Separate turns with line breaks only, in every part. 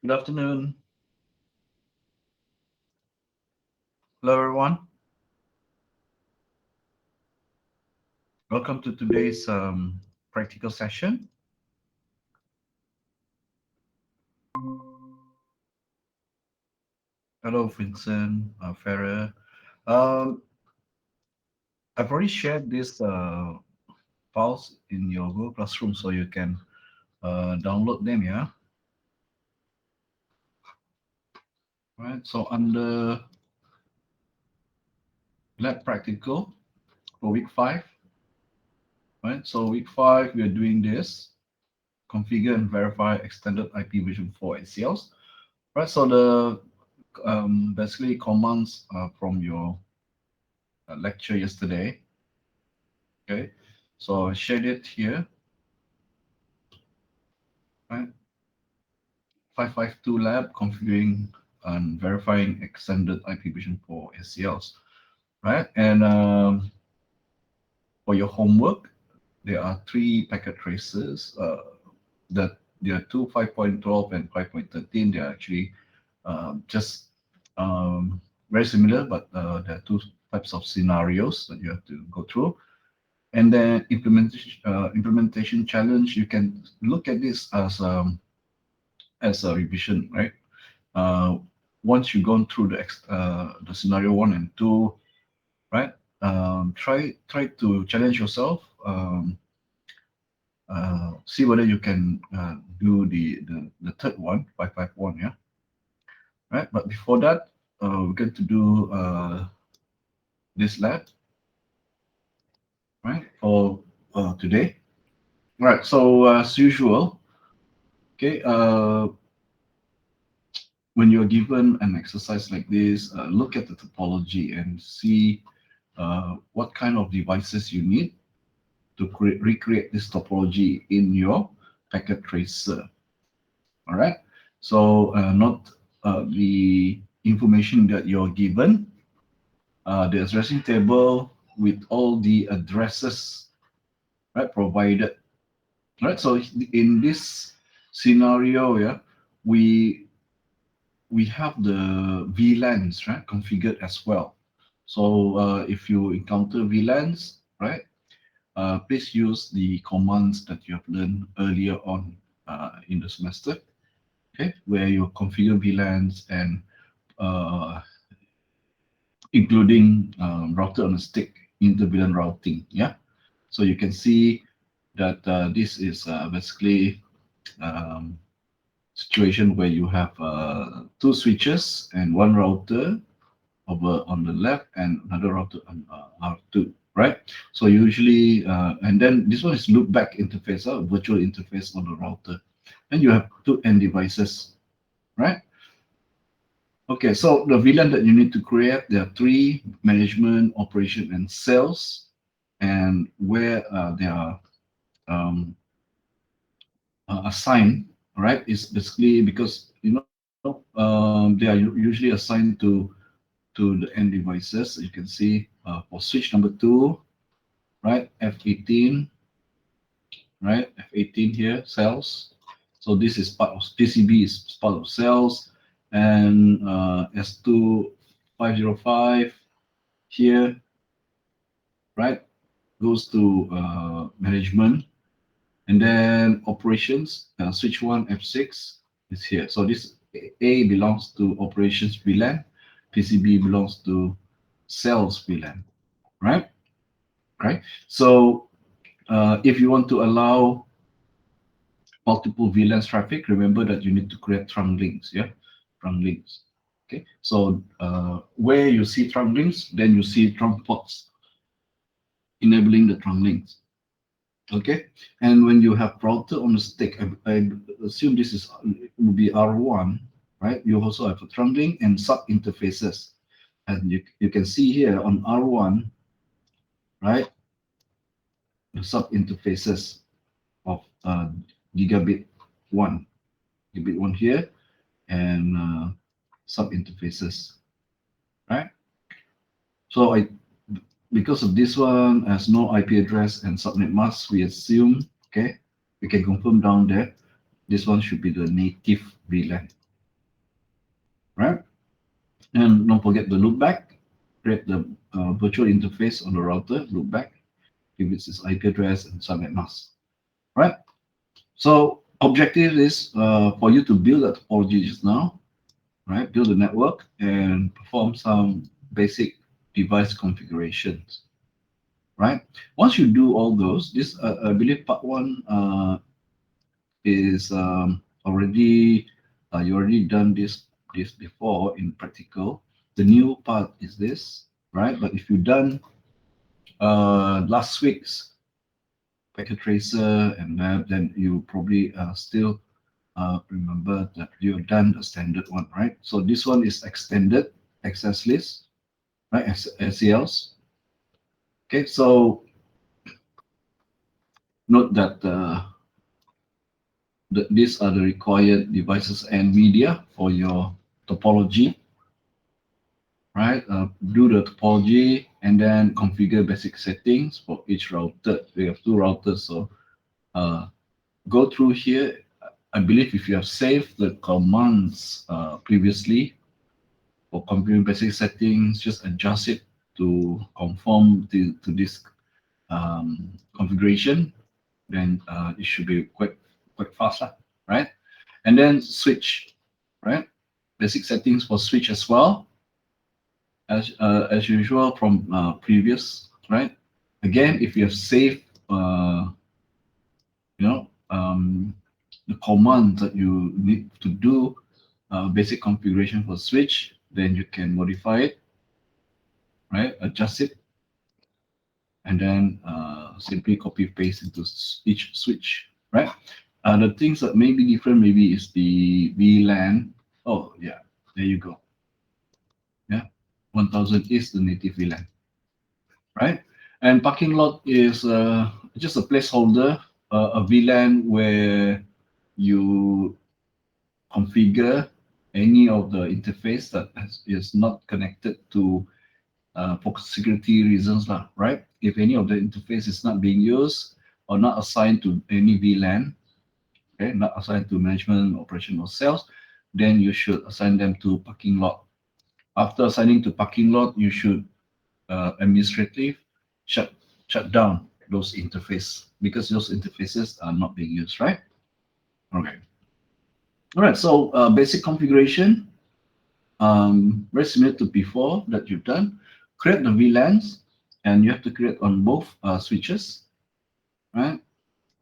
Good afternoon. Hello, everyone. Welcome to today's practical session. Hello, Vincent, Farah. Um, I've already shared this files in your Google Classroom, so you can download them. Yeah. Right. So under lab practical for week 5. Right. So week 5, we are doing this: configure and verify extended IP version for ACLs. Right. So the basically commands from your lecture yesterday. Okay, so I shared it here, right? 552 lab configuring and verifying extended IP vision for ACLs, right? And for your homework, there are 3 packet traces. That there are two 5.12 and 5.13. They are actually just um, very similar, but there are 2 types of scenarios that you have to go through. And then implementation challenge, you can look at this as a revision, right? Uh, Once you've gone through the scenario 1 and 2, right? Try to challenge yourself. See whether you can do the third one, 551, yeah, right? But before that, we're going to do this lab, right? For today, right? So as usual, okay. When you're given an exercise like this, look at the topology and see what kind of devices you need to recreate this topology in your packet tracer. All right. So not the information that you're given, the addressing table with all the addresses, right, provided. Right. So in this scenario, yeah, we we have the VLANs, right, configured as well. So if you encounter VLANs, right, please use the commands that you have learned earlier on in the semester, okay, where you configure VLANs and uh, including router on a stick inter VLAN routing. Yeah, so you can see that this is basically um, situation where you have 2 switches and 1 router over on the left and another router on R2, right? So usually, and then this one is loop back interface, virtual interface on the router. And you have 2 end devices, right? Okay, so the VLAN that you need to create, there are 3: management, operation, and sales. And where they are um, assigned, right, is basically because, they are usually assigned to the end devices. You can see for switch number 2, right? F18, right? F18 here, cells. So this is part of PCB, is part of cells, and S2 505 here, right? Goes to management, and then operations. Switch 1 F6 is here. So this A belongs to operations VLAN, PCB belongs to cells VLAN, right? Right. So if you want to allow multiple VLANs traffic, remember that you need to create trunk links. Yeah, trunk links. Okay. So where you see trunk links, then you see trunk ports enabling the trunk links. Okay. And when you have router on the stick, I assume this is will be R1, right? You also have a trunk link and sub interfaces, and you can see here on R1, right? The sub interfaces of gigabit 1, gigabit 1 here, and sub interfaces, right? So because of this one has no IP address and subnet mask, we assume, okay, we can confirm down there, this one should be the native VLAN. right? And don't forget the loopback. Create the virtual interface on the router, loopback, give it its IP address and subnet mask, right? So objective is for you to build that topology just now, right? Build a network and perform some basic device configurations, right? Once you do all those, this I believe part one is already you already done this before in practical. The new part is this, right? But if you done last week's packet tracer and lab, then you probably still remember that you've done the standard one, right? So this one is extended access list, right? SELs. Okay, so note that these are the required devices and media for your topology, right? Do the topology and then configure basic settings for each router. We have two routers, so uh, go through here. I believe if you have saved the commands previously for configuring basic settings, just adjust it to conform to this configuration, then it should be quite fast, right? And then switch, right? Basic settings for switch as well, as usual from previous, right? Again, if you have saved, you know, the command that you need to do basic configuration for switch, then you can modify it, right? Adjust it, and then simply copy paste into each switch, right? The things that may be different maybe is the VLAN. Oh yeah, there you go. Yeah, 1000 is the native VLAN, right? And parking lot is just a placeholder, a VLAN where you configure any of the interface that is not connected to for security reasons, lah, right? If any of the interface is not being used or not assigned to any VLAN, okay, not assigned to management, operation, or sales, then you should assign them to parking lot. After assigning to parking lot, you should administratively shut down those interfaces because those interfaces are not being used, right? Okay. All right. So basic configuration, very similar to before that you've done. Create the VLANs, and you have to create on both switches, right?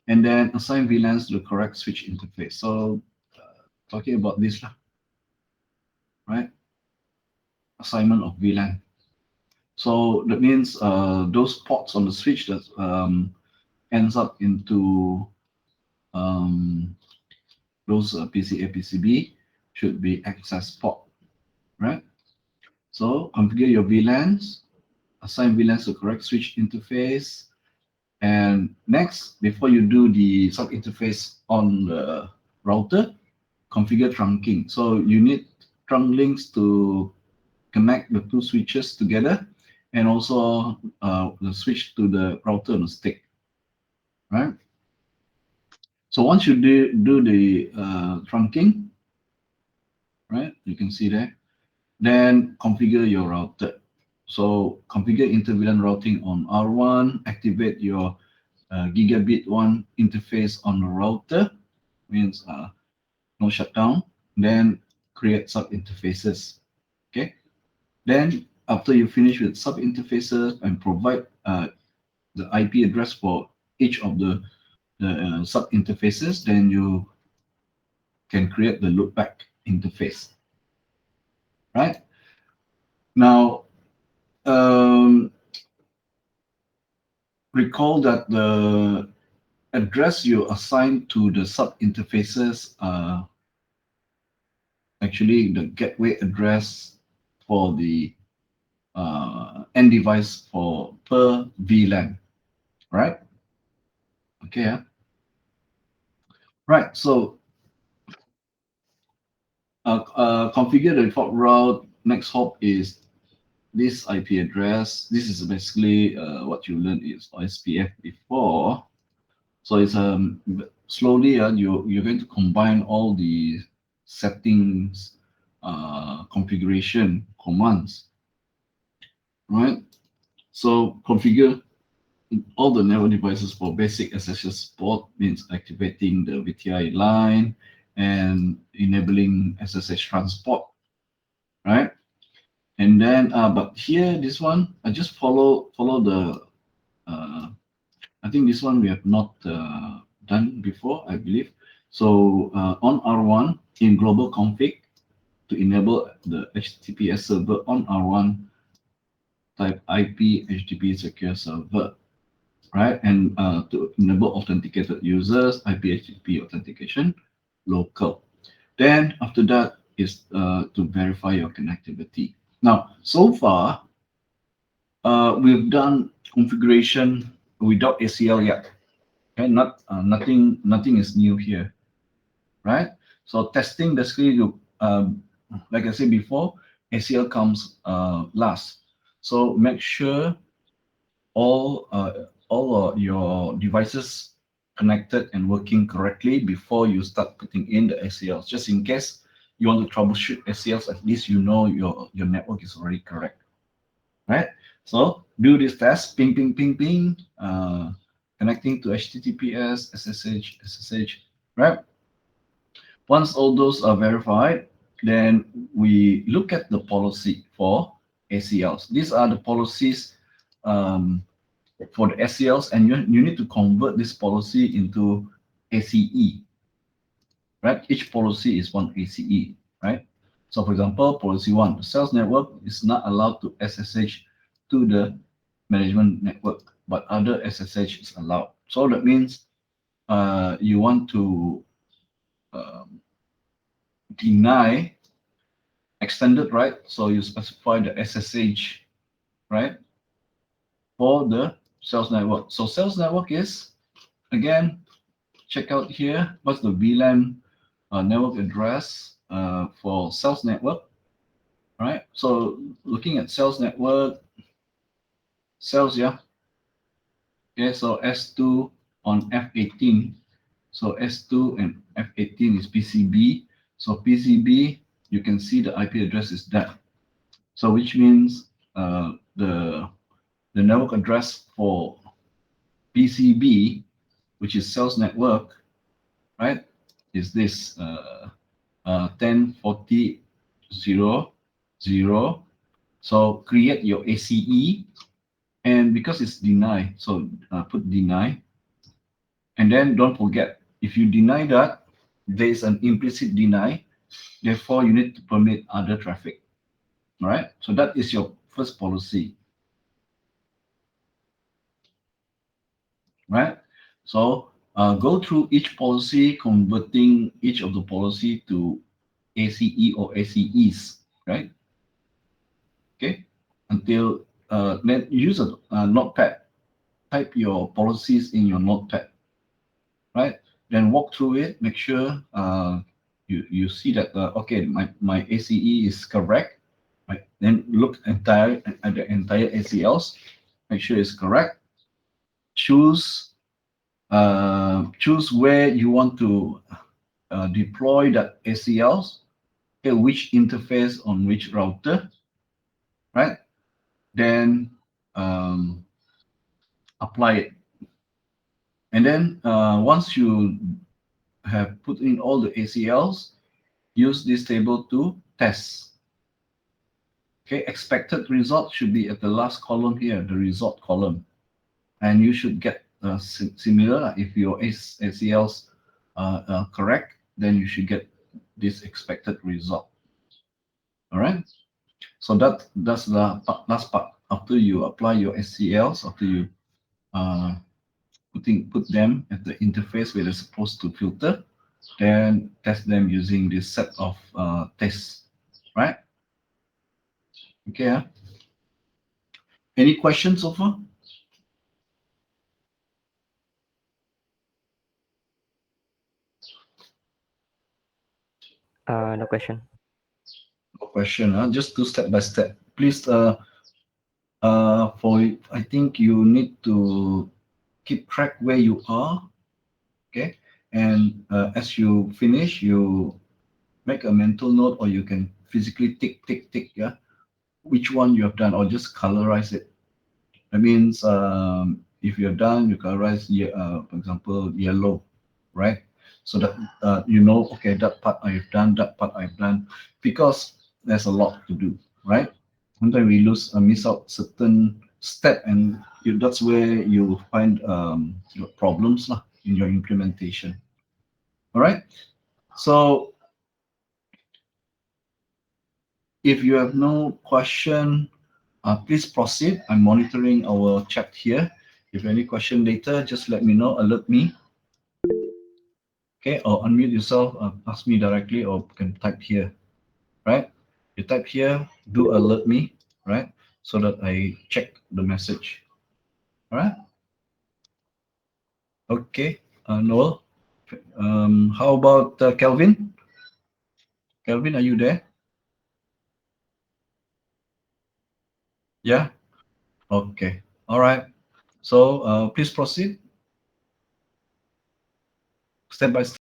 And then assign VLANs to the correct switch interface. So talking about this, right? Assignment of VLAN. So that means those ports on the switch that ends up into um, those PCA, PCB should be access port, right? So configure your VLANs, assign VLANs to correct switch interface, and next, before you do the sub interface on the router, configure trunking. So you need trunk links to connect the two switches together, and also the switch to the router on the stick, right? So once you do the trunking, right, you can see there, then configure your router. So configure inter-VLAN routing on R1, activate your gigabit 1 interface on the router, means no shutdown, then create sub interfaces. Okay, then after you finish with sub interfaces and provide the IP address for each of the sub interfaces, then you can create the loopback interface, right? Now, um, recall that the address you assign to the sub interfaces are actually the gateway address for the end device for per VLAN, right? Okay, yeah. Right. So configure the default route. Next hop is this IP address. This is basically what you learned is SPF before. So it's slowly you're going to combine all the settings configuration commands, right? So configure all the network devices for basic SSH support means activating the VTI line and enabling SSH transport, right? And then, but here, this one, I just follow the, I think this one we have not done before, I believe. So on R1 in global config to enable the HTTPS server on R1, type IP HTTP secure server, right? And to enable authenticated users, IP HTTP authentication local. Then after that is to verify your connectivity. Now, so far, we've done configuration without ACL yet. Okay, nothing is new here, right? So testing basically, like I said before, ACL comes last. So make sure all your devices connected and working correctly before you start putting in the ACLs. Just in case you want to troubleshoot ACLs, at least you know your network is already correct, right? So do this test, ping, ping, ping, ping, connecting to HTTPS, SSH, right? Once all those are verified, then we look at the policy for ACLs. These are the policies um, for the ACLs, and you need to convert this policy into ACE, right? Each policy is one ACE, right? So for example, policy one, the sales network is not allowed to SSH to the management network, but other SSH is allowed. So that means you want to um, deny extended right. So you specify the SSH, right, for the sales network. So sales network is, again, check out here, what's the VLAN network address for sales network, right? So looking at sales network, sales, yeah. Okay, so S2 on F18. So S2 and F18 is PCB. So PCB, you can see the IP address is that. So which means the network address for PCB, which is sales network, right, is this 1040.0.0. So create your ACE, and because it's deny, so put deny, and then don't forget, if you deny that, there is an implicit deny, therefore you need to permit other traffic. All right, so that is your first policy, right? So go through each policy, converting each of the policy to ACE or ACEs, right? Okay, until then use a notepad, type your policies in your notepad, right? Then walk through it, make sure you see that okay, my ACE is correct, right? Then look at the entire ACLs, make sure it's correct. Choose where you want to deploy that ACLs, okay, which interface on which router, right? Then apply it. And then once you have put in all the ACLs, use this table to test. Okay, expected result should be at the last column here, the result column. And you should get similar. If your ACLs are correct, then you should get this expected result. All right. So that's the last part. After you apply your SCLs, after you uh, put them at the interface where they're supposed to filter, then test them using this set of tests, right? Okay. Any questions so far?
No question.
No question. Just do step by step. Please, for I think you need to keep track where you are. Okay, and as you finish, you make a mental note, or you can physically tick, yeah, which one you have done, or just colorize it. That means if you're done, you colorize, for example, yellow, right? So that you know, okay, that part I've done, that part I've done, because there's a lot to do, right? Sometimes we miss out certain step, and that's where you find your problems lah, in your implementation. All right. So if you have no question, please proceed. I'm monitoring our chat here. If you have any question later, just let me know, alert me. Okay, or unmute yourself, ask me directly, or you can type here, right? You type here, do alert me, right? So that I check the message. All right. Okay, Noel. How about Kelvin? Kelvin, are you there? Yeah. Okay. All right. So please proceed step by step.